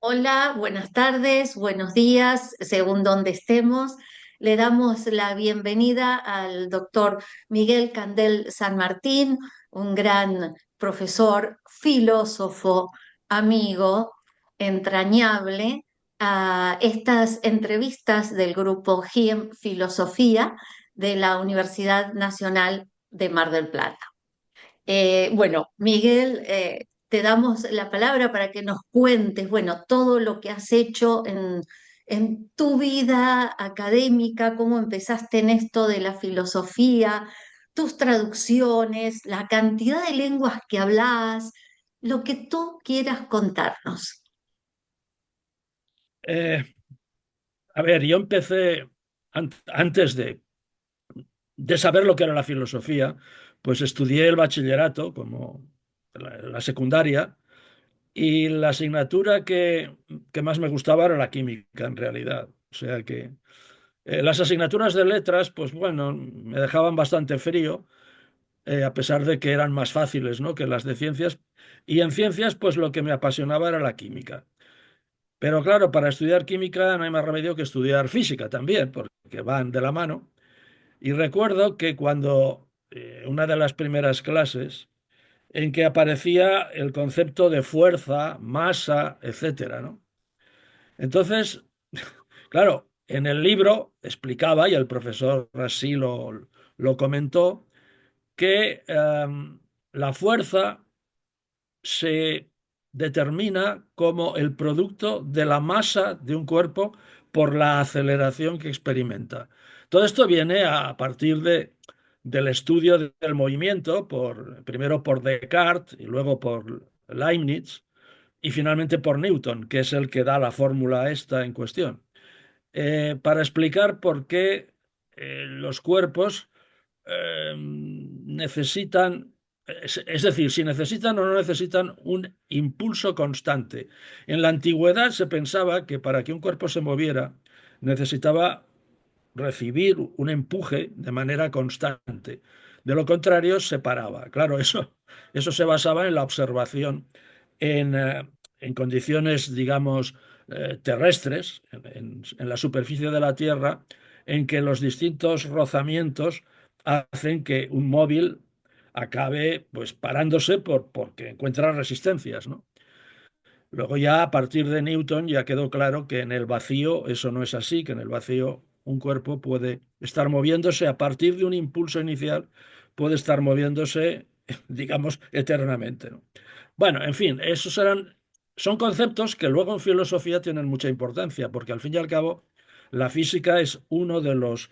Hola, buenas tardes, buenos días, según donde estemos. Le damos la bienvenida al doctor Miguel Candel San Martín, un gran profesor, filósofo, amigo, entrañable, a estas entrevistas del grupo GIEM Filosofía de la Universidad Nacional de Mar del Plata. Bueno, Miguel, te damos la palabra para que nos cuentes, bueno, todo lo que has hecho en tu vida académica, cómo empezaste en esto de la filosofía, tus traducciones, la cantidad de lenguas que hablas, lo que tú quieras contarnos. Eh, a ver, yo empecé antes de saber lo que era la filosofía, pues estudié el bachillerato como la secundaria y la asignatura que más me gustaba era la química en realidad. O sea que las asignaturas de letras, pues bueno, me dejaban bastante frío, a pesar de que eran más fáciles, ¿no?, que las de ciencias. Y en ciencias, pues lo que me apasionaba era la química. Pero claro, para estudiar química no hay más remedio que estudiar física también, porque van de la mano. Y recuerdo que cuando una de las primeras clases en que aparecía el concepto de fuerza, masa, etcétera, ¿no? Entonces, claro, en el libro explicaba, y el profesor así lo comentó, que la fuerza se determina como el producto de la masa de un cuerpo por la aceleración que experimenta. Todo esto viene a partir del estudio del movimiento, primero por Descartes y luego por Leibniz y finalmente por Newton, que es el que da la fórmula esta en cuestión, para explicar por qué los cuerpos necesitan, es decir, si necesitan o no necesitan un impulso constante. En la antigüedad se pensaba que para que un cuerpo se moviera necesitaba recibir un empuje de manera constante. De lo contrario, se paraba. Claro, eso se basaba en la observación en condiciones, digamos, terrestres, en la superficie de la Tierra, en que los distintos rozamientos hacen que un móvil acabe pues parándose porque encuentra resistencias, ¿no? Luego ya a partir de Newton ya quedó claro que en el vacío eso no es así, que en el vacío un cuerpo puede estar moviéndose a partir de un impulso inicial, puede estar moviéndose, digamos, eternamente, ¿no? Bueno, en fin, son conceptos que luego en filosofía tienen mucha importancia, porque al fin y al cabo la física es uno de los,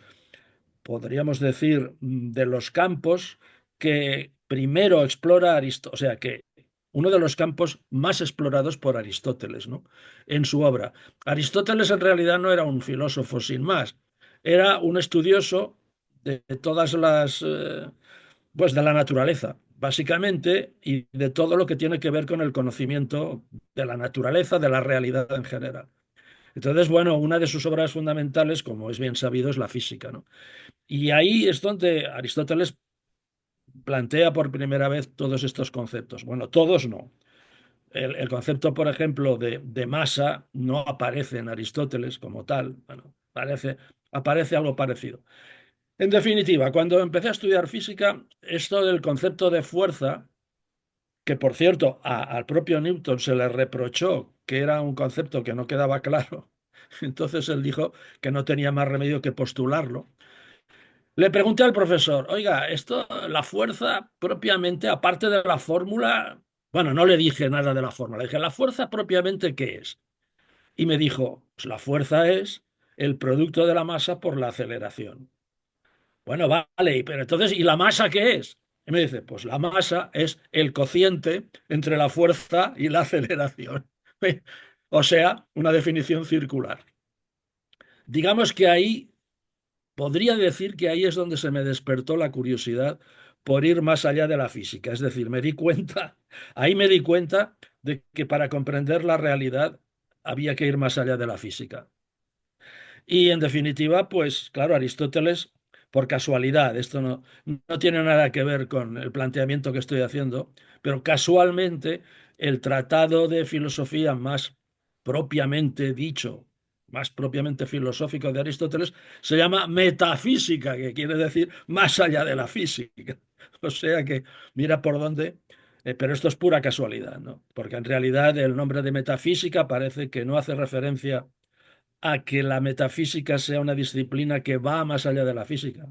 podríamos decir, de los campos que primero explora Aristóteles, o sea, que uno de los campos más explorados por Aristóteles, ¿no?, en su obra. Aristóteles en realidad no era un filósofo sin más, era un estudioso de todas pues de la naturaleza, básicamente, y de todo lo que tiene que ver con el conocimiento de la naturaleza, de la realidad en general. Entonces, bueno, una de sus obras fundamentales, como es bien sabido, es la física, ¿no? Y ahí es donde Aristóteles plantea por primera vez todos estos conceptos. Bueno, todos no. El concepto, por ejemplo, de masa no aparece en Aristóteles como tal. Bueno, aparece algo parecido. En definitiva, cuando empecé a estudiar física, esto del concepto de fuerza, que por cierto al propio Newton se le reprochó que era un concepto que no quedaba claro, entonces él dijo que no tenía más remedio que postularlo. Le pregunté al profesor, oiga, esto, la fuerza propiamente, aparte de la fórmula, bueno, no le dije nada de la fórmula, le dije, ¿la fuerza propiamente qué es? Y me dijo, pues la fuerza es el producto de la masa por la aceleración. Bueno, vale, pero entonces, ¿y la masa qué es? Y me dice, pues la masa es el cociente entre la fuerza y la aceleración. O sea, una definición circular. Digamos que ahí podría decir que ahí es donde se me despertó la curiosidad por ir más allá de la física. Es decir, ahí me di cuenta de que para comprender la realidad había que ir más allá de la física. Y en definitiva, pues claro, Aristóteles, por casualidad, esto no tiene nada que ver con el planteamiento que estoy haciendo, pero casualmente el tratado de filosofía más propiamente dicho, más propiamente filosófico de Aristóteles, se llama metafísica, que quiere decir más allá de la física. O sea que mira por dónde, pero esto es pura casualidad, ¿no? Porque en realidad el nombre de metafísica parece que no hace referencia a que la metafísica sea una disciplina que va más allá de la física,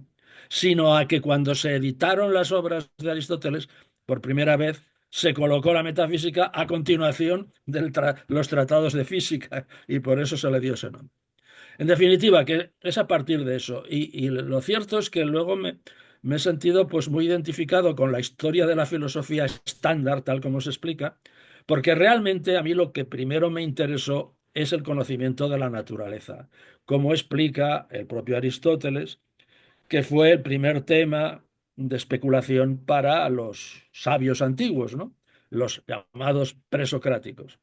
sino a que cuando se editaron las obras de Aristóteles, por primera vez se colocó la metafísica a continuación de los tratados de física y por eso se le dio ese nombre. En definitiva, que es a partir de eso. Y lo cierto es que luego me he sentido pues muy identificado con la historia de la filosofía estándar, tal como se explica, porque realmente a mí lo que primero me interesó es el conocimiento de la naturaleza, como explica el propio Aristóteles, que fue el primer tema de especulación para los sabios antiguos, ¿no? Los llamados presocráticos,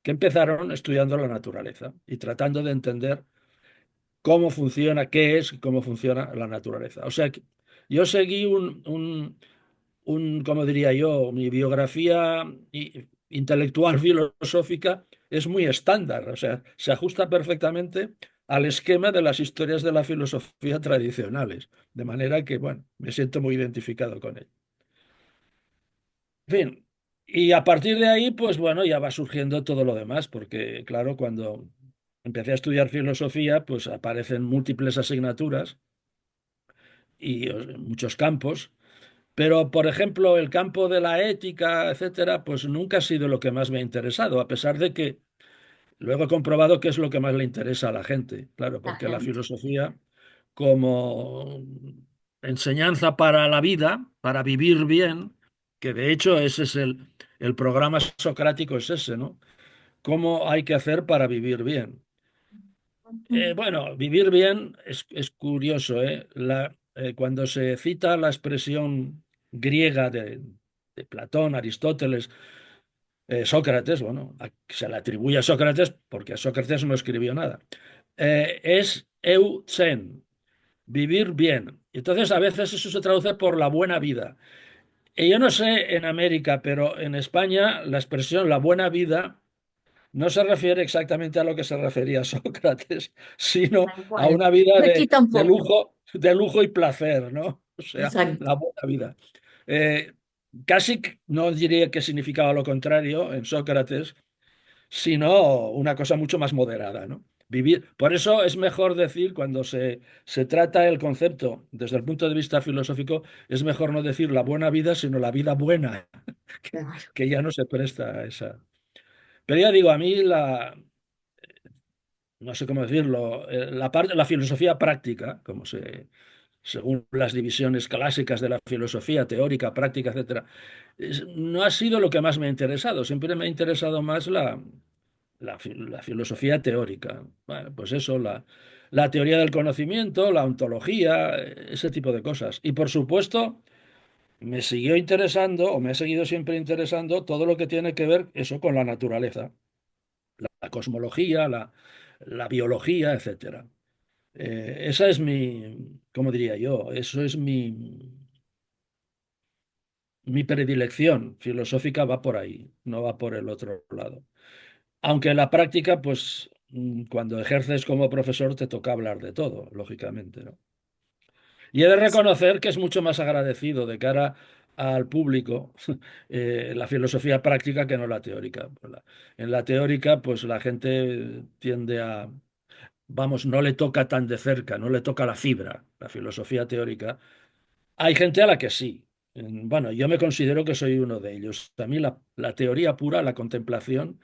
que empezaron estudiando la naturaleza y tratando de entender cómo funciona, qué es, cómo funciona la naturaleza. O sea, que yo seguí ¿cómo diría yo? Mi biografía intelectual filosófica es muy estándar, o sea, se ajusta perfectamente al esquema de las historias de la filosofía tradicionales, de manera que, bueno, me siento muy identificado con él. En fin, y a partir de ahí, pues bueno, ya va surgiendo todo lo demás, porque claro, cuando empecé a estudiar filosofía, pues aparecen múltiples asignaturas y muchos campos, pero por ejemplo, el campo de la ética, etcétera, pues nunca ha sido lo que más me ha interesado, a pesar de que luego he comprobado que es lo que más le interesa a la gente, claro, La porque la gente. filosofía como enseñanza para la vida, para vivir bien, que de hecho ese es el programa socrático, es ese, ¿no? ¿Cómo hay que hacer para vivir bien? Bueno, vivir bien es curioso, ¿eh? Cuando se cita la expresión griega de Platón, Aristóteles, Sócrates, bueno, se le atribuye a Sócrates porque Sócrates no escribió nada. Es eutzen, vivir bien. Y entonces a veces eso se traduce por la buena vida. Y yo no sé en América, pero en España la expresión la buena vida no se refiere exactamente a lo que se refería Sócrates, sino Tal a cual. una vida Aquí tampoco. de lujo y placer, ¿no? O sea, Exacto. la buena vida. Eh, Casi no diría que significaba lo contrario en Sócrates, sino una cosa mucho más moderada, ¿no? Vivir. Por eso es mejor decir, cuando se trata el concepto desde el punto de vista filosófico, es mejor no decir la buena vida, sino la vida buena, Claro. que ya no se presta a esa. Pero ya digo, a mí no sé cómo decirlo, la filosofía práctica, según las divisiones clásicas de la filosofía, teórica, práctica, etcétera, no ha sido lo que más me ha interesado. Siempre me ha interesado más la filosofía teórica. Bueno, pues eso, la teoría del conocimiento, la ontología, ese tipo de cosas. Y por supuesto, me siguió interesando, o me ha seguido siempre interesando, todo lo que tiene que ver eso con la naturaleza, la cosmología, la biología, etcétera. Esa es ¿cómo diría yo? Eso es mi predilección filosófica va por ahí, no va por el otro lado. Aunque en la práctica, pues cuando ejerces como profesor te toca hablar de todo, lógicamente, ¿no? Y he de reconocer que es mucho más agradecido de cara al público la filosofía práctica que no la teórica. En la teórica, pues la gente tiende vamos, no le toca tan de cerca, no le toca la fibra, la filosofía teórica. Hay gente a la que sí. Bueno, yo me considero que soy uno de ellos. A mí la teoría pura, la contemplación,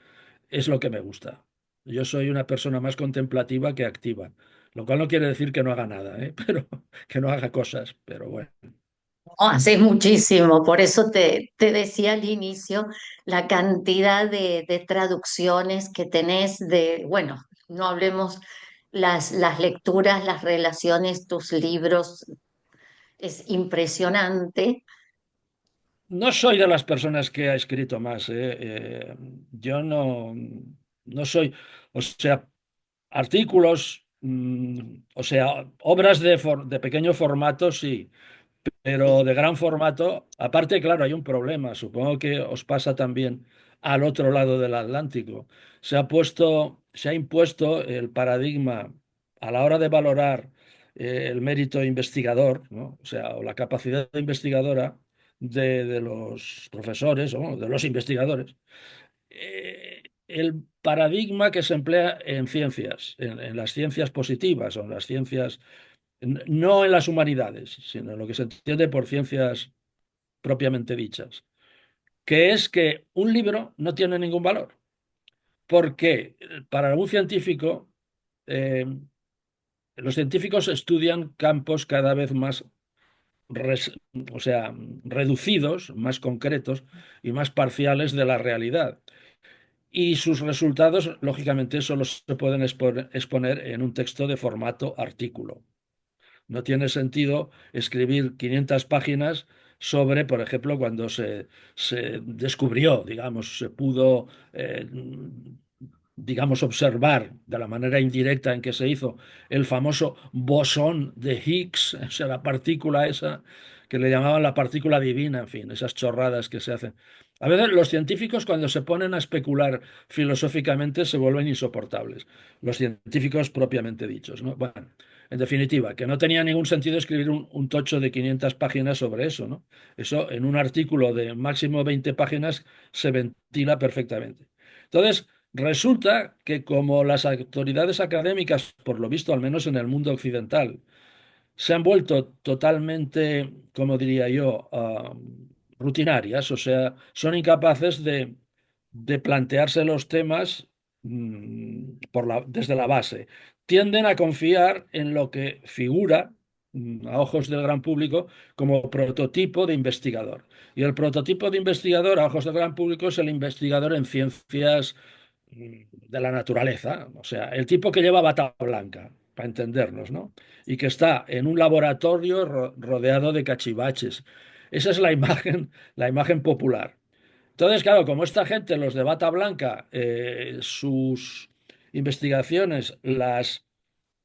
es lo que me gusta. Yo soy una persona más contemplativa que activa, lo cual no quiere decir que no haga nada, ¿eh? Pero que no haga cosas, pero bueno. No, haces muchísimo, por eso te decía al inicio la cantidad de traducciones que tenés bueno, no hablemos las lecturas, las relaciones, tus libros, es impresionante. No soy de las personas que ha escrito más, ¿eh? Yo no soy, o sea, artículos, o sea, obras de pequeño formato, sí, pero sí, de gran formato. Aparte, claro, hay un problema, supongo que os pasa también al otro lado del Atlántico. Se ha impuesto el paradigma a la hora de valorar el mérito investigador, ¿no? O sea, o la capacidad investigadora de los profesores o de los investigadores. El paradigma que se emplea en ciencias, en las ciencias positivas o en las ciencias no en las humanidades, sino en lo que se entiende por ciencias propiamente dichas, que es que un libro no tiene ningún valor, porque para un científico, eh, los científicos estudian campos cada vez más, res- o sea, reducidos, más concretos y más parciales de la realidad. Y sus resultados, lógicamente, solo se pueden exponer en un texto de formato artículo. No tiene sentido escribir 500 páginas sobre, por ejemplo, cuando se descubrió, digamos, se pudo, digamos, observar de la manera indirecta en que se hizo el famoso bosón de Higgs, o sea, la partícula esa que le llamaban la partícula divina, en fin, esas chorradas que se hacen. A veces los científicos cuando se ponen a especular filosóficamente se vuelven insoportables, los científicos propiamente dichos, ¿no? Bueno, en definitiva, que no tenía ningún sentido escribir un tocho de 500 páginas sobre eso, ¿no? Eso en un artículo de máximo 20 páginas se ventila perfectamente. Entonces, resulta que como las autoridades académicas, por lo visto, al menos en el mundo occidental, se han vuelto totalmente, como diría yo, rutinarias, o sea, son incapaces de plantearse los temas desde la base. Tienden a confiar en lo que figura, a ojos del gran público, como prototipo de investigador. Y el prototipo de investigador, a ojos del gran público, es el investigador en ciencias de la naturaleza, o sea, el tipo que lleva bata blanca, para entendernos, ¿no? Y que está en un laboratorio rodeado de cachivaches. Esa es la imagen popular. Entonces, claro, como esta gente, los de bata blanca, sus investigaciones las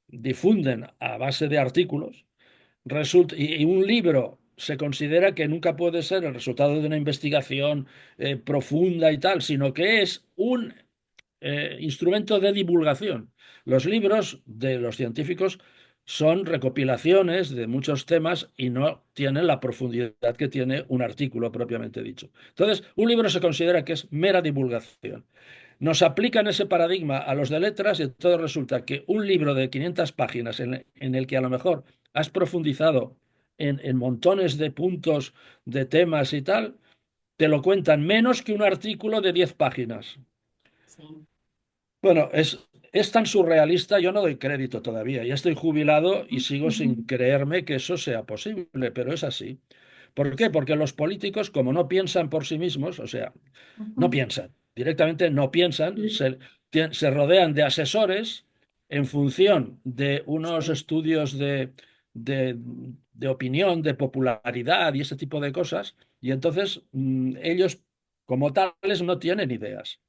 difunden a base de artículos, y un libro se considera que nunca puede ser el resultado de una investigación profunda y tal, sino que es un instrumento de divulgación. Los libros de los científicos son recopilaciones de muchos temas y no tienen la profundidad que tiene un artículo propiamente dicho. Entonces, un libro se considera que es mera divulgación. Nos aplican ese paradigma a los de letras y entonces resulta que un libro de 500 páginas en el que a lo mejor has profundizado en montones de puntos, de temas y tal, te lo cuentan menos que un artículo de 10 páginas. sí. Bueno, es tan surrealista, yo no doy crédito todavía. Ya estoy jubilado y sigo sin creerme que eso sea posible, pero es así. ¿Por qué? Porque los políticos, como no piensan por sí mismos, o sea, no piensan, directamente no piensan, se rodean de asesores en función de unos Sí. estudios de, de opinión, de popularidad y ese tipo de cosas, y entonces ellos como tales no tienen ideas.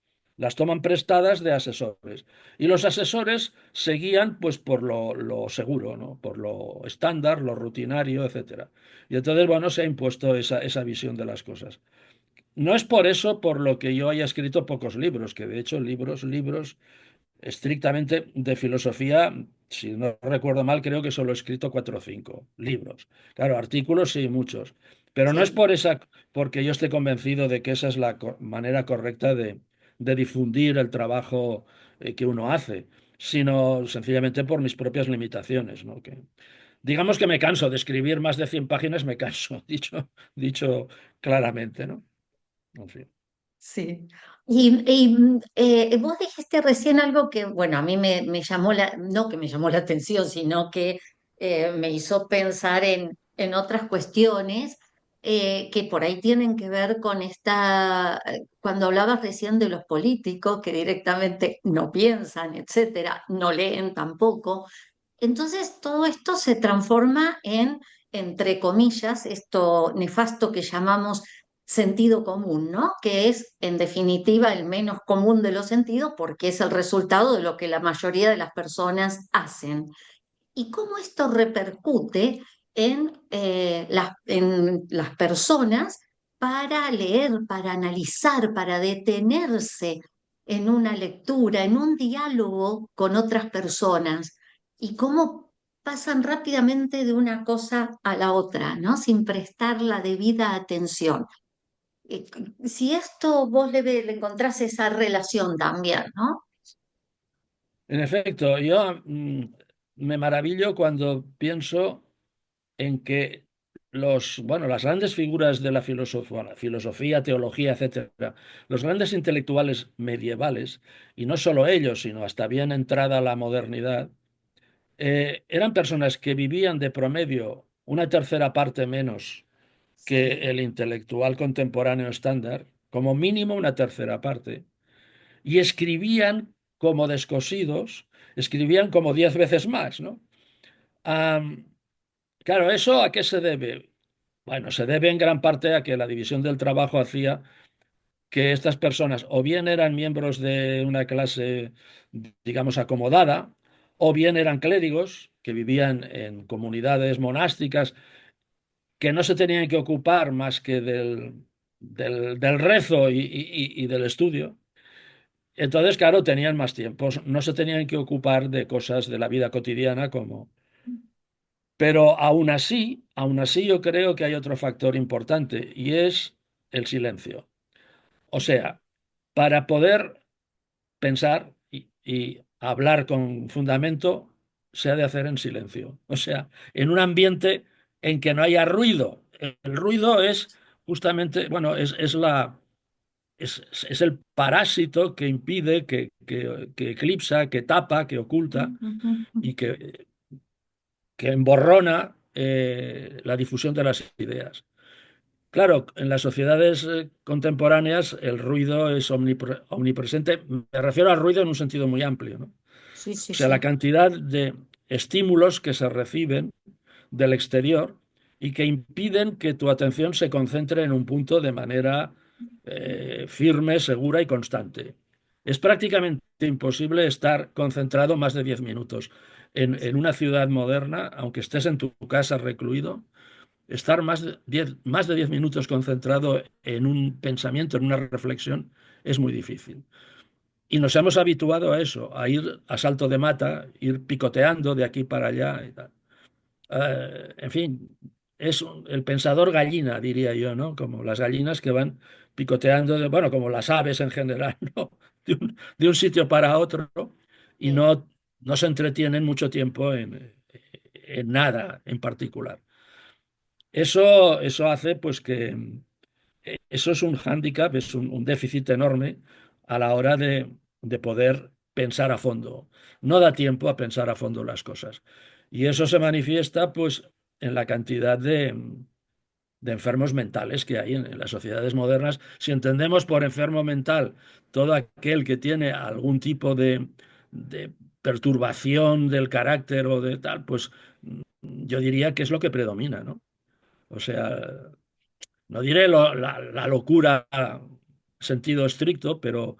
Las toman prestadas de asesores. Y los asesores se guían pues por lo seguro, ¿no? Por lo estándar, lo rutinario, etcétera. Y entonces, bueno, se ha impuesto esa visión de las cosas. No es por eso por lo que yo haya escrito pocos libros, que de hecho libros estrictamente de filosofía, si no recuerdo mal, creo que solo he escrito 4 o 5 libros. Claro, artículos sí, muchos. Pero no es Sí. porque yo esté convencido de que esa es la manera correcta de difundir el trabajo que uno hace, sino sencillamente por mis propias limitaciones, ¿no? Digamos que me canso de escribir más de 100 páginas, me canso, dicho claramente, ¿no? En fin. Sí. Vos dijiste recién algo que, bueno, a mí me llamó no que me llamó la atención, sino que me hizo pensar en otras cuestiones que por ahí tienen que ver con cuando hablabas recién de los políticos que directamente no piensan, etcétera, no leen tampoco. Entonces, todo esto se transforma en, entre comillas, esto nefasto que llamamos sentido común, ¿no? Que es, en definitiva, el menos común de los sentidos porque es el resultado de lo que la mayoría de las personas hacen y cómo esto repercute en las personas para leer, para analizar, para detenerse en una lectura, en un diálogo con otras personas y cómo pasan rápidamente de una cosa a la otra, ¿no? Sin prestar la debida atención. Eh, si esto vos le encontrás esa relación también, ¿no? En efecto, yo me maravillo cuando pienso en que bueno, las grandes figuras de la filosofía, filosofía, teología, etcétera, los grandes intelectuales medievales, y no solo ellos, sino hasta bien entrada la modernidad, eran personas que vivían de promedio una tercera parte menos Sí, que el intelectual contemporáneo estándar, como mínimo una tercera parte, y escribían como descosidos, escribían como 10 veces más, ¿no? Am, claro, ¿eso a qué se debe? Bueno, se debe en gran parte a que la división del trabajo hacía que estas personas o bien eran miembros de una clase, digamos, acomodada, o bien eran clérigos que vivían en comunidades monásticas que no se tenían que ocupar más que del rezo y del estudio. Entonces, claro, tenían más tiempo, no se tenían que ocupar de cosas de la vida cotidiana como... Pero aún así yo creo que hay otro factor importante y es el silencio. O sea, para poder pensar y hablar con fundamento, se ha de hacer en silencio. O sea, en un ambiente en que no haya ruido. El ruido es justamente, bueno, es el parásito que impide, que eclipsa, que tapa, que oculta y que emborrona la difusión de las ideas. Claro, en las sociedades contemporáneas el ruido es omnipresente. Me refiero al ruido en un sentido muy amplio, ¿no? sí, O sí, sea, la sí. cantidad de estímulos que se reciben del exterior y que impiden que tu atención se concentre en un punto de manera firme, segura y constante. Es prácticamente imposible estar concentrado más de 10 minutos. En una ciudad moderna, aunque estés en tu casa recluido, estar más de 10 minutos concentrado en un pensamiento, en una reflexión, es muy difícil. Y nos hemos habituado a eso, a ir a salto de mata, ir picoteando de aquí para allá y tal. En fin, es el pensador gallina, diría yo, ¿no? Como las gallinas que van picoteando, bueno, como las aves en general, ¿no? De un sitio para otro, ¿no? Y Sí. no se entretienen mucho tiempo en nada en particular. Eso hace pues que eso es un hándicap, es un déficit enorme a la hora de poder pensar a fondo. No da tiempo a pensar a fondo las cosas. Y eso se manifiesta pues en la cantidad de enfermos mentales que hay en las sociedades modernas. Si entendemos por enfermo mental todo aquel que tiene algún tipo de perturbación del carácter o de tal, pues yo diría que es lo que predomina, ¿no? O sea, no diré la locura en sentido estricto, pero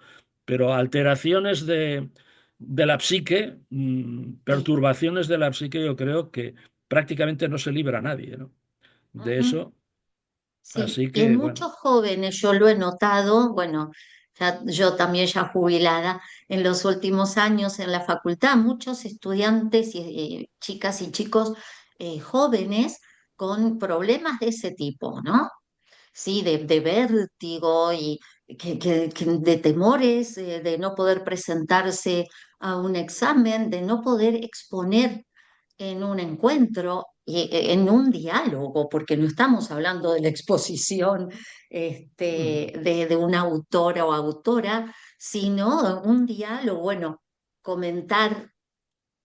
alteraciones de la psique, Sí. perturbaciones de la psique, yo creo que prácticamente no se libra nadie, ¿no? De Ujú. eso. Sí, Así y en que, bueno, muchos jóvenes yo lo he notado, bueno, yo también ya jubilada, en los últimos años en la facultad, muchos estudiantes y chicas y chicos jóvenes con problemas de ese tipo, ¿no? Sí, de vértigo y de temores, de no poder presentarse a un examen, de no poder exponer en un encuentro, y, en un diálogo, porque no estamos hablando de la exposición mm, de una autora o autora, sino un diálogo, bueno, comentar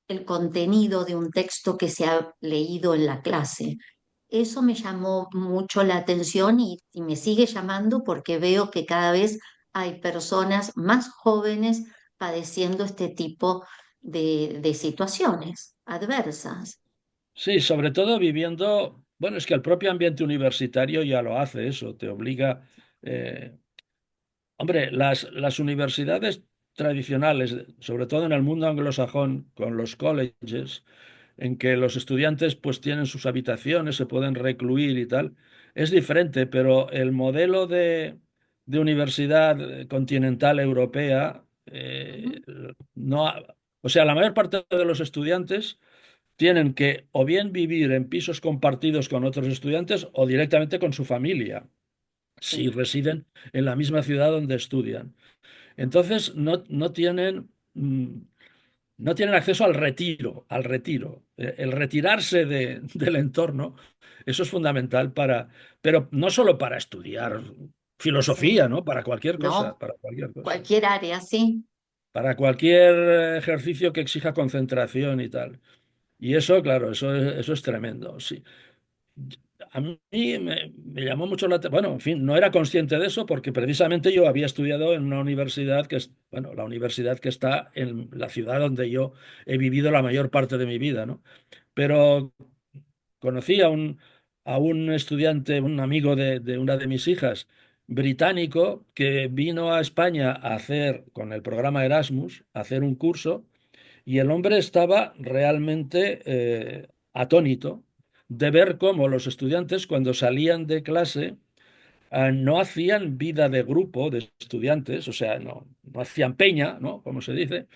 el contenido de un texto que se ha leído en la clase. Eso me llamó mucho la atención y me sigue llamando porque veo que cada vez hay personas más jóvenes padeciendo este tipo de situaciones adversas. sí, sobre todo viviendo, bueno, es que el propio ambiente universitario ya lo hace eso, te obliga, eh, hombre, las universidades tradicionales, sobre todo en el mundo anglosajón, con los colleges, en que los estudiantes pues tienen sus habitaciones, se pueden recluir y tal, es diferente, pero el modelo de universidad continental europea, no, o sea, la mayor parte de los estudiantes tienen que o bien vivir en pisos compartidos con otros estudiantes o directamente con su familia, si Sí, residen en la misma ciudad donde estudian. Entonces, no tienen acceso al retiro. El retirarse del entorno, eso es fundamental pero no solo para estudiar sí, filosofía, ¿no? no, Para cualquier cosa, cualquier área, sí. para cualquier ejercicio que exija concentración y tal. Y eso, claro, eso es tremendo, sí. A mí me llamó mucho la atención. Bueno, en fin, no era consciente de eso porque precisamente yo había estudiado en una universidad que es, bueno, la universidad que está en la ciudad donde yo he vivido la mayor parte de mi vida, ¿no? Pero conocí a un estudiante, un amigo de una de mis hijas, británico, que vino a España a hacer, con el programa Erasmus, a hacer un curso y el hombre estaba realmente atónito de ver cómo los estudiantes cuando salían de clase no hacían vida de grupo de estudiantes, o sea, no hacían peña, ¿no? Como se dice,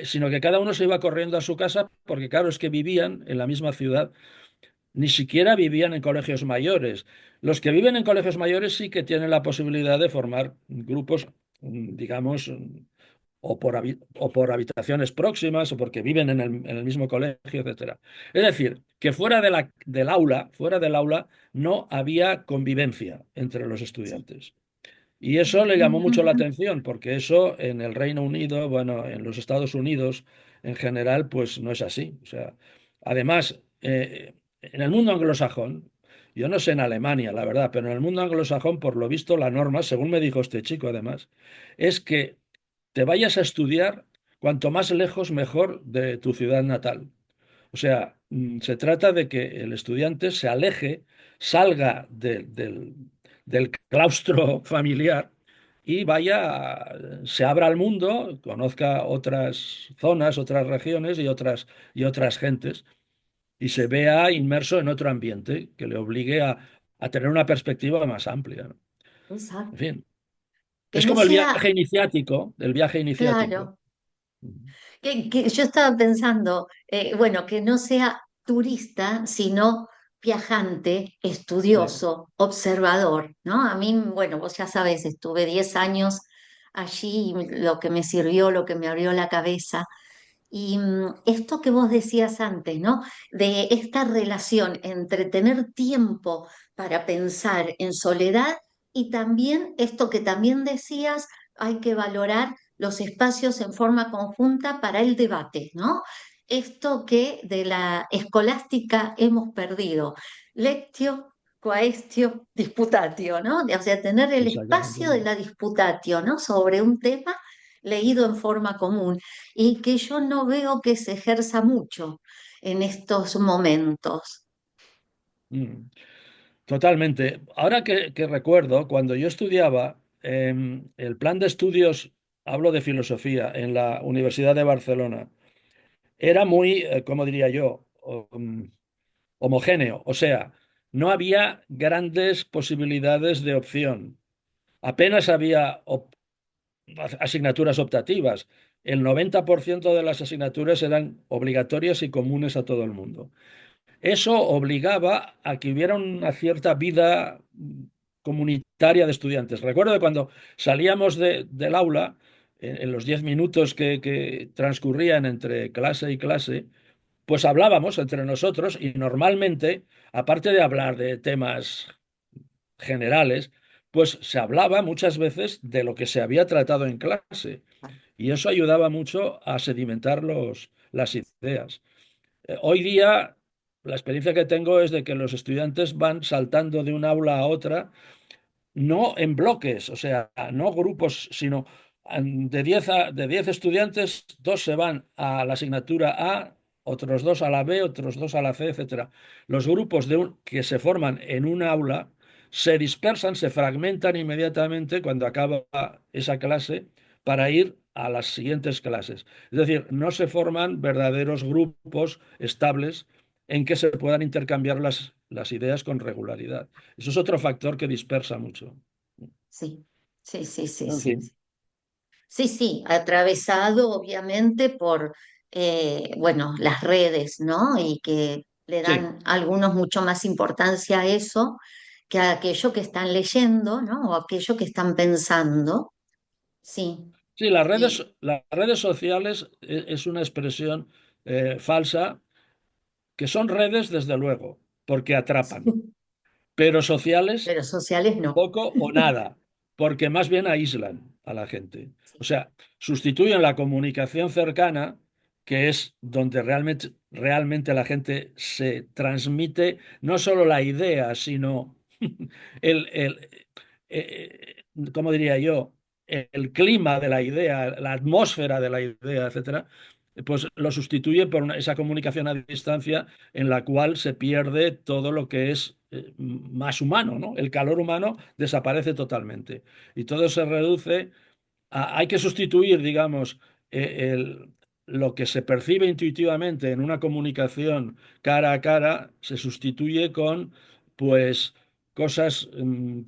sino que cada uno se iba corriendo a su casa porque, claro, es que vivían en la misma ciudad, ni siquiera vivían en colegios mayores. Los que viven en colegios mayores sí que tienen la posibilidad de formar grupos, digamos, o por habitaciones próximas o porque viven en el mismo colegio, etcétera. Es decir, que fuera del aula, no había convivencia entre los Sí. estudiantes. Y eso le llamó mucho la atención, porque eso en el Reino Unido, bueno, en los Estados Unidos en general, pues no es así. O sea, además, en el mundo anglosajón, yo no sé en Alemania, la verdad, pero en el mundo anglosajón, por lo visto, la norma, según me dijo este chico además, es que te vayas a estudiar cuanto más lejos mejor de tu ciudad natal. O sea, se trata de que el estudiante se aleje, salga del claustro familiar y se abra al mundo, conozca otras zonas, otras regiones y otras gentes y se vea inmerso en otro ambiente que le obligue a tener una perspectiva más amplia, ¿no? En Exacto. fin, Que es no como sea, el viaje iniciático. claro, que yo estaba pensando, bueno, que no sea turista, sino viajante, Sí. estudioso, observador, ¿no? A mí, bueno, vos ya sabés, estuve 10 años allí, y lo que me sirvió, lo que me abrió la cabeza. Y esto que vos decías antes, ¿no? De esta relación entre tener tiempo para pensar en soledad y también esto que también decías, hay que valorar los espacios en forma conjunta para el debate, ¿no? Esto que de la escolástica hemos perdido, lectio, quaestio, disputatio, ¿no? O sea, tener el Exactamente. espacio de la disputatio, ¿no? Sobre un tema leído en forma común y que yo no veo que se ejerza mucho en estos momentos. Mm. Totalmente. Ahora que recuerdo, cuando yo estudiaba, el plan de estudios, hablo de filosofía, en la Universidad de Barcelona, era muy, ¿cómo diría yo? Homogéneo. O sea, no había grandes posibilidades de opción. Apenas había asignaturas optativas. El 90% de las asignaturas eran obligatorias y comunes a todo el mundo. Eso obligaba a que hubiera una cierta vida comunitaria de estudiantes. Recuerdo que cuando salíamos del aula, en los 10 minutos que transcurrían entre clase y clase, pues hablábamos entre nosotros y normalmente, aparte de hablar de temas generales, pues se hablaba muchas veces de lo que se había tratado en clase y eso ayudaba mucho a sedimentar las ideas. Hoy día, la experiencia que tengo es de que los estudiantes van saltando de un aula a otra, no en bloques, o sea, no grupos, sino de 10 estudiantes, dos se van a la asignatura A, otros dos a la B, otros dos a la C, etcétera. Los grupos que se forman en un aula se dispersan, se fragmentan inmediatamente cuando acaba esa clase para ir a las siguientes clases. Es decir, no se forman verdaderos grupos estables en que se puedan intercambiar las ideas con regularidad. Eso es otro factor que dispersa mucho. Sí, sí, sí, sí, En sí. fin, Sí, sí, atravesado obviamente por, bueno, las redes, ¿no? Y que le sí, dan algunos mucho más importancia a eso que a aquello que están leyendo, ¿no? O aquello que están pensando. Sí, sí, y las redes sociales es una expresión falsa, que son redes desde luego, porque atrapan, pero sociales pero sociales no. poco o nada, porque más bien aíslan a la gente. O sea, sustituyen la comunicación cercana, que es donde realmente la gente se transmite no solo la idea, sino el, ¿cómo diría yo? El clima de la idea, la atmósfera de la idea, etcétera, pues lo sustituye por esa comunicación a distancia en la cual se pierde todo lo que es más humano, ¿no? El calor humano desaparece totalmente y todo se reduce hay que sustituir, digamos, lo que se percibe intuitivamente en una comunicación cara a cara, se sustituye con, pues, cosas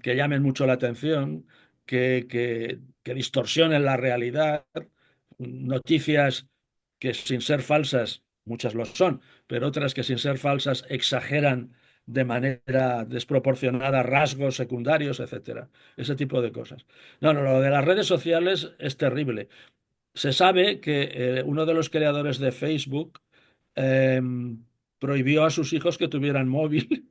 que llamen mucho la atención, que distorsionen la realidad, noticias que sin ser falsas, muchas lo son, pero otras que sin ser falsas exageran de manera desproporcionada rasgos secundarios, etcétera. Ese tipo de cosas. No, no, lo de las redes sociales es terrible. Se sabe que uno de los creadores de Facebook eh, prohibió a sus hijos que tuvieran móvil.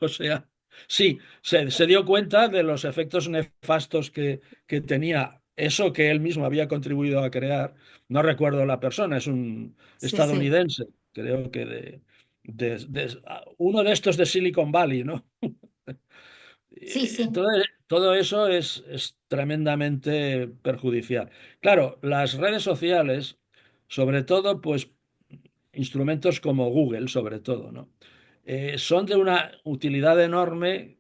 O sea, sí, se dio cuenta de los efectos nefastos que tenía eso que él mismo había contribuido a crear. No recuerdo la persona, es un Sí, sí, estadounidense, creo que uno de estos de Silicon Valley, ¿no? sí, sí, Todo eso es tremendamente perjudicial. Claro, las redes sociales, sobre todo, pues instrumentos como Google, sobre todo, ¿no? Son de una utilidad enorme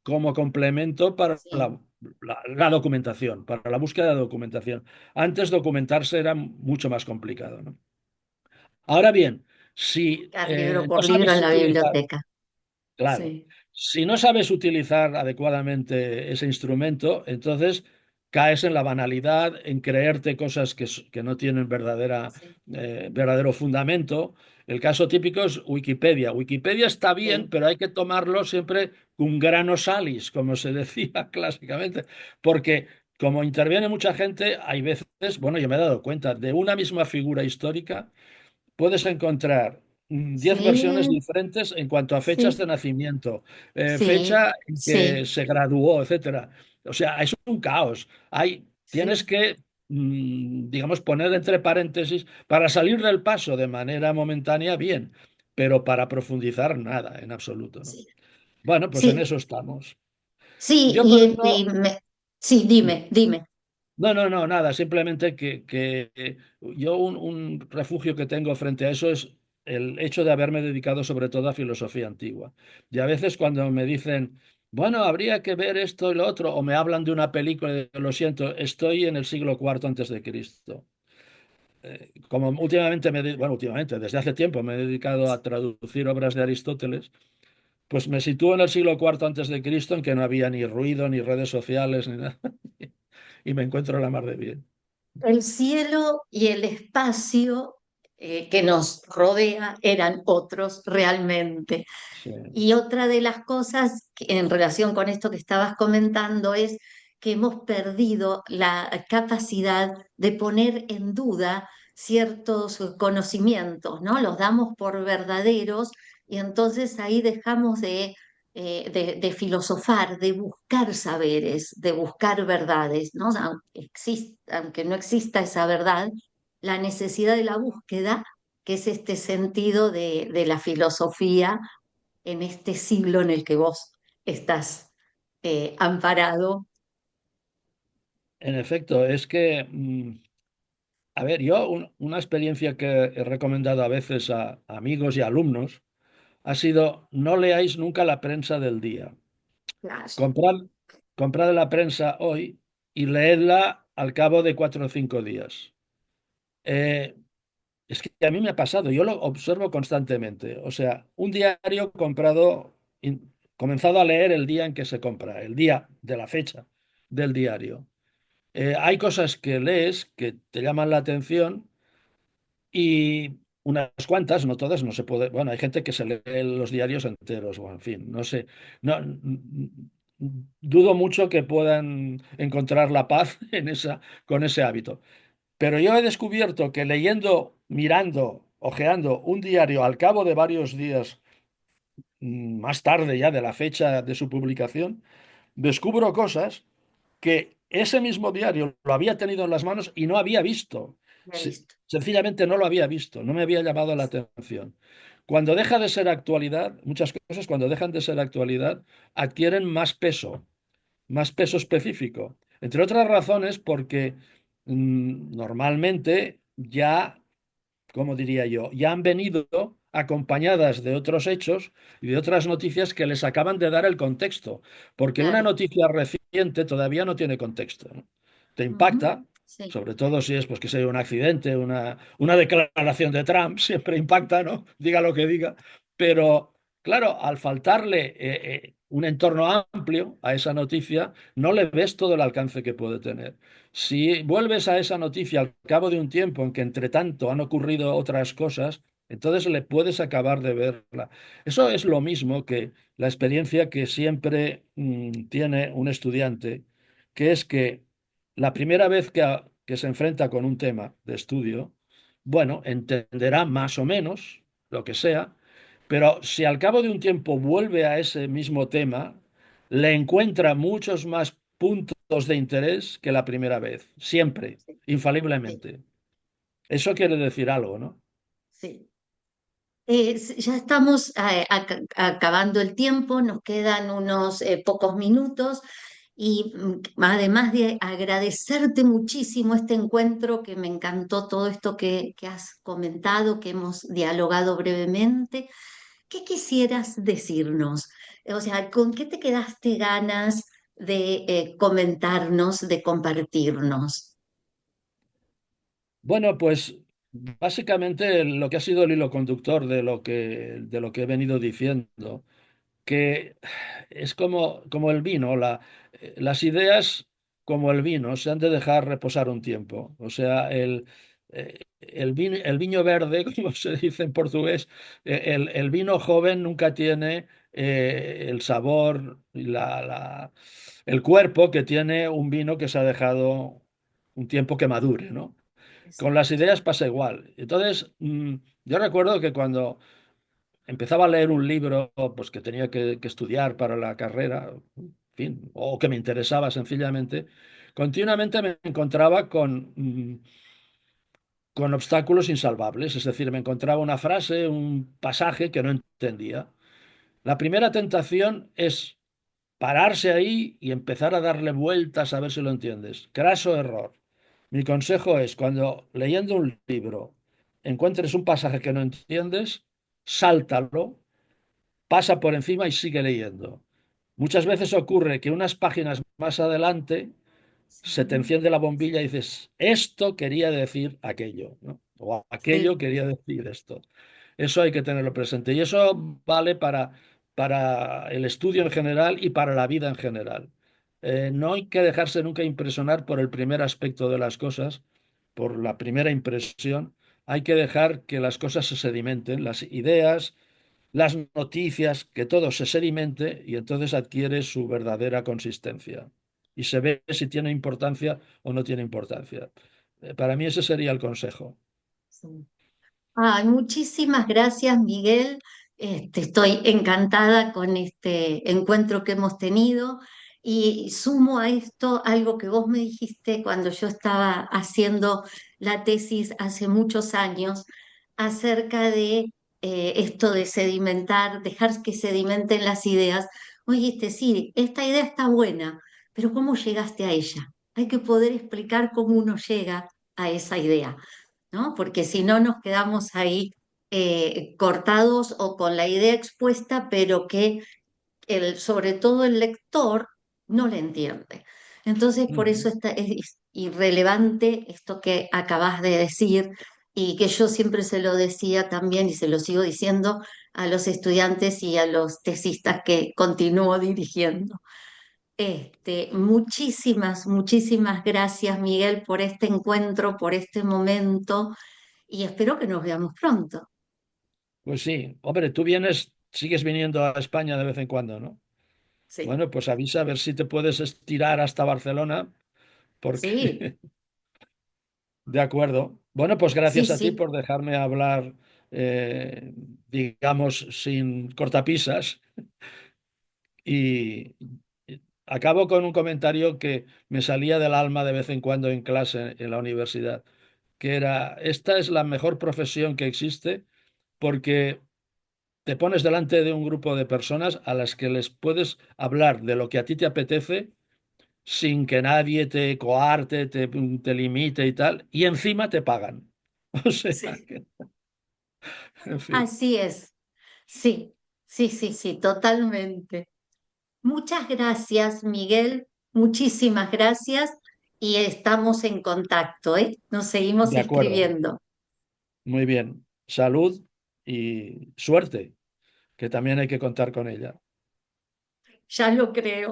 como complemento para sí. la documentación, para la búsqueda de documentación. Antes documentarse era mucho más complicado, ¿no? Ahora bien, si Buscar libro no por libro sabes en la utilizar. biblioteca. Claro, Sí, si no sabes utilizar adecuadamente ese instrumento, entonces caes en la banalidad, en creerte cosas que no tienen sí, verdadero fundamento. El caso típico es Wikipedia. Wikipedia está bien, sí, pero hay que tomarlo siempre con grano salis, como se decía clásicamente, porque como interviene mucha gente, hay veces, bueno, yo me he dado cuenta, de una misma figura histórica puedes encontrar 10 versiones sí, diferentes en cuanto a fechas sí, de nacimiento, sí, fecha en que sí, se graduó, etcétera. O sea, es un caos. Tienes sí, que, digamos, poner entre paréntesis para salir del paso de manera momentánea, bien, pero para profundizar, nada, en absoluto, ¿no? sí, Bueno, pues en sí, eso estamos. sí, Yo por eso. sí, dime, dime. No, no, no, nada, simplemente que yo un refugio que tengo frente a eso es el hecho de haberme dedicado sobre todo a filosofía antigua. Y a veces cuando me dicen, bueno, habría que ver esto y lo otro, o me hablan de una película, lo siento, estoy en el siglo IV antes de Cristo. Como últimamente bueno, últimamente, desde hace tiempo me he dedicado a traducir obras de Aristóteles, pues me sitúo en el siglo IV antes de Cristo, en que no había ni ruido, ni redes sociales, ni nada, y me encuentro la mar de bien. El cielo y el espacio que nos rodea eran otros realmente. Sí. Y otra de las cosas en relación con esto que estabas comentando es que hemos perdido la capacidad de poner en duda ciertos conocimientos, ¿no? Los damos por verdaderos y entonces ahí dejamos de filosofar, de buscar saberes, de buscar verdades, ¿no? Aunque no exista esa verdad, la necesidad de la búsqueda, que es este sentido de la filosofía en este siglo en el que vos estás amparado. En efecto, es que, a ver, yo una experiencia que he recomendado a veces a amigos y alumnos ha sido no leáis nunca la prensa del día. Claro. Comprad, comprad la prensa hoy y leedla al cabo de 4 o 5 días. Eh, es que a mí me ha pasado, yo lo observo constantemente. O sea, un diario comprado, comenzado a leer el día en que se compra, el día de la fecha del diario. Hay cosas que lees que te llaman la atención y unas cuantas, no todas, no se puede. Bueno, hay gente que se lee los diarios enteros, o en fin, no sé. No, dudo mucho que puedan encontrar la paz con ese hábito. Pero yo he descubierto que leyendo, mirando, hojeando un diario al cabo de varios días, más tarde ya de la fecha de su publicación, descubro cosas que ese mismo diario lo había tenido en las manos y no había visto. Ya he visto. Sencillamente no lo había visto, no me había llamado la atención. Cuando deja de ser actualidad, muchas cosas cuando dejan de ser actualidad adquieren más peso específico. Entre otras razones porque normalmente ya, como diría yo, ya han venido acompañadas de otros hechos y de otras noticias que les acaban de dar el contexto, porque una Claro. noticia reciente todavía no tiene contexto, ¿no? Te Ujú. impacta, Sí, sobre todo si es pues, que sea un accidente, una declaración de Trump, siempre impacta, ¿no? Diga lo que diga, pero claro, al faltarle un entorno amplio a esa noticia, no le ves todo el alcance que puede tener. Si vuelves a esa noticia al cabo de un tiempo en que entre tanto han ocurrido otras cosas, entonces le puedes acabar de verla. Eso es lo mismo que la experiencia que siempre tiene un estudiante, que es que la primera vez que se enfrenta con un tema de estudio, bueno, entenderá más o menos lo que sea, pero si al cabo de un tiempo vuelve a ese mismo tema, le encuentra muchos más puntos de interés que la primera vez, siempre, sí, sí, infaliblemente. Eso quiere decir algo, ¿no? sí. Ya estamos acabando el tiempo, nos quedan unos pocos minutos y además de agradecerte muchísimo este encuentro, que me encantó todo esto que has comentado, que hemos dialogado brevemente, ¿qué quisieras decirnos? O sea, ¿con qué te quedaste ganas de comentarnos, de compartirnos? Bueno, pues básicamente lo que ha sido el hilo conductor de lo que he venido diciendo, que es como el vino, las ideas como el vino se han de dejar reposar un tiempo. O sea, el viño verde, como se dice en portugués, el vino joven nunca tiene el sabor y el cuerpo que tiene un vino que se ha dejado un tiempo que madure, ¿no? Con las Exacto. ideas pasa igual. Entonces, yo recuerdo que cuando empezaba a leer un libro pues, que tenía que estudiar para la carrera, en fin, o que me interesaba sencillamente, continuamente me encontraba con obstáculos insalvables. Es decir, me encontraba una frase, un pasaje que no entendía. La primera tentación es pararse ahí y empezar a darle vueltas a ver si lo entiendes. Craso error. Mi consejo es, cuando leyendo un libro encuentres un pasaje que no entiendes, sáltalo, pasa por encima y sigue leyendo. Muchas veces ocurre que unas páginas más adelante se te Sí, enciende la bombilla y dices, esto quería decir aquello, ¿no? O aquello sí, quería decir esto. Eso hay que tenerlo presente. Y eso vale para el estudio en general y para la vida en general. No hay que dejarse nunca impresionar por el primer aspecto de las cosas, por la primera impresión. Hay que dejar que las cosas se sedimenten, las ideas, las noticias, que todo se sedimente y entonces adquiere su verdadera consistencia. Y se ve si tiene importancia o no tiene importancia. Para mí ese sería el consejo. sí. Ay, muchísimas gracias, Miguel. Estoy encantada con este encuentro que hemos tenido y sumo a esto algo que vos me dijiste cuando yo estaba haciendo la tesis hace muchos años acerca de esto de sedimentar, dejar que sedimenten las ideas. Oye, sí, esta idea está buena, pero ¿cómo llegaste a ella? Hay que poder explicar cómo uno llega a esa idea, ¿no? Porque si no nos quedamos ahí cortados o con la idea expuesta, pero que sobre todo el lector no la entiende. Entonces, por eso Ujú. y relevante esto que acabas de decir y que yo siempre se lo decía también y se lo sigo diciendo a los estudiantes y a los tesistas que continúo dirigiendo. Muchísimas gracias, Miguel, por este encuentro, por este momento y espero que nos veamos pronto. Pues sí, hombre, tú vienes, sigues viniendo a España de vez en cuando, ¿no? Sí, Bueno, pues avisa a ver si te puedes estirar hasta Barcelona, sí, porque de acuerdo. Bueno, pues sí, gracias a ti sí. por dejarme hablar, eh, digamos, sin cortapisas. Y acabo con un comentario que me salía del alma de vez en cuando en clase en la universidad, que era, esta es la mejor profesión que existe porque te pones delante de un grupo de personas a las que les puedes hablar de lo que a ti te apetece sin que nadie te coarte, te limite y tal, y encima te pagan. O sea Sí. que, en fin, Así es. Sí, sí, sí, sí, totalmente. Muchas gracias, Miguel. Muchísimas gracias y estamos en contacto, ¿eh? Nos seguimos de acuerdo. escribiendo. Muy bien. Salud y suerte, que también hay que contar con ella. Ya lo creo.